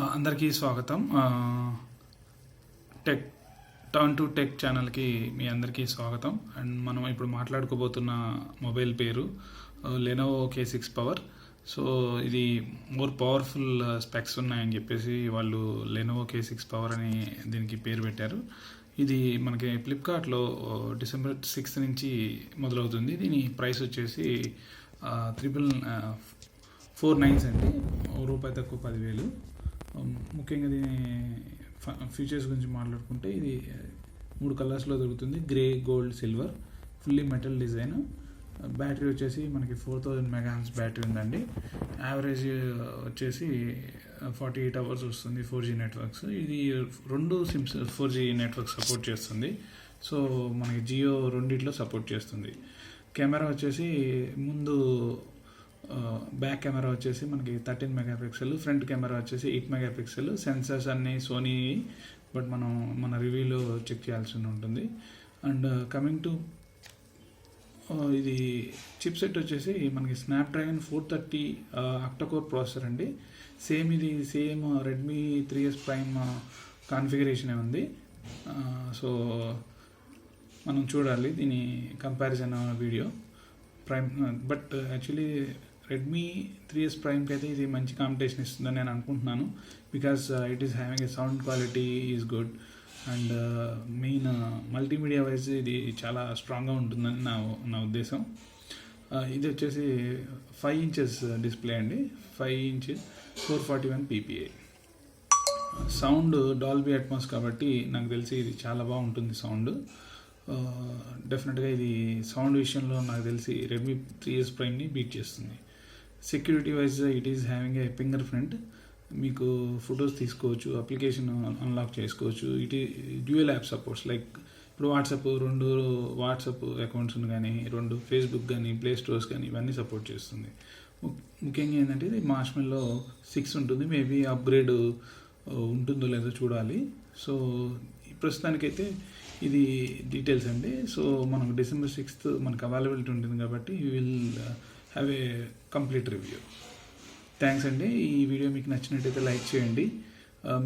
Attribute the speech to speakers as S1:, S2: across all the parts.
S1: అందరికీ స్వాగతం. Tech turn to tech ఛానల్కి మీ అందరికీ స్వాగతం. అండ్ మనం ఇప్పుడు మాట్లాడుకోబోతున్న మొబైల్ పేరు లెనోవో K6 పవర్. సో ఇది మోర్ పవర్ఫుల్ స్పెక్స్ ఉన్నాయని చెప్పేసి వాళ్ళు లెనోవో K6 పవర్ అని దీనికి పేరు పెట్టారు. ఇది మనకి ఫ్లిప్కార్ట్లో December 6 నుంచి మొదలవుతుంది. దీని ప్రైస్ వచ్చేసి 499 అండి, రూపాయి తక్కువ 10,000. ముఖ్యంగా దీని ఫీచర్స్ గురించి మాట్లాడుకుంటే ఇది 3 కలర్స్లో దొరుకుతుంది: grey, gold, silver. Fully metal design. Battery వచ్చేసి మనకి 4000 mAh బ్యాటరీ ఉందండి. యావరేజ్ వచ్చేసి 48 hours వస్తుంది. 4G networks. ఇది 2 సిమ్స్ 4G నెట్వర్క్ సపోర్ట్ చేస్తుంది. సో మనకి జియో రెండిట్లో సపోర్ట్ చేస్తుంది. కెమెరా వచ్చేసి ముందు బ్యాక్ కెమెరా వచ్చేసి మనకి 13 MP, ఫ్రంట్ కెమెరా వచ్చేసి 8 MP. సెన్సర్స్ అన్నీ సోనీ, బట్ మనం మన రివ్యూలో చెక్ చేయాల్సి ఉంటుంది. అండ్ కమింగ్ టు ఇది చిప్ సెట్ వచ్చేసి మనకి స్నాప్డ్రాగన్ 430 అక్టోకోర్ ప్రాసెసర్ అండి. ఇది సేమ్ రెడ్మీ 3S ప్రైమ్ కాన్ఫిగరేషనే ఉంది. సో మనం చూడాలి దీని comparison video prime. But actually Redmi 3S ప్రైమ్కి అయితే ఇది మంచి కాంపిటీషన్ ఇస్తుందని నేను అనుకుంటున్నాను. Because it is having a sound quality is good. And main multimedia wise ఇది చాలా స్ట్రాంగ్గా ఉంటుందని నా ఉద్దేశం. ఇది వచ్చేసి 5 inches డిస్ప్లే అండి. 5 inches 441 ppi. Sound Dolby Atmos కాబట్టి నాకు తెలిసి ఇది చాలా బాగుంటుంది సౌండ్. డెఫినెట్గా ఇది సౌండ్ విషయంలో నాకు తెలిసి రెడ్మీ 3S ప్రైమ్ని బీట్ చేస్తుంది. Security wise it is having a finger print. మీకు ఫొటోస్ తీసుకోవచ్చు, అప్లికేషన్ అన్లాక్ చేసుకోవచ్చు. It dual app supports. Like ఇప్పుడు రెండు వాట్సాప్ అకౌంట్స్ కానీ, 2 ఫేస్బుక్ కానీ, ప్లే స్టోర్స్ కానీ, ఇవన్నీ సపోర్ట్ చేస్తుంది. ముఖ్యంగా ఏంటంటే ఇది మార్ష్మెల్లో 6 ఉంటుంది. మేబీ అప్గ్రేడ్ ఉంటుందో లేదో చూడాలి. సో ప్రస్తుతానికైతే ఇది డీటెయిల్స్ అండి. సో మనకు December 6th మనకు అవైలబిలిటీ ఉంటుంది కాబట్టి you will have a complete review. Thanks అండి. ఈ వీడియో మీకు నచ్చినట్టయితే లైక్ చేయండి,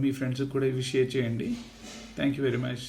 S1: మీ ఫ్రెండ్స్కి కూడా ఇవి షేర్ చేయండి. Thank you very much.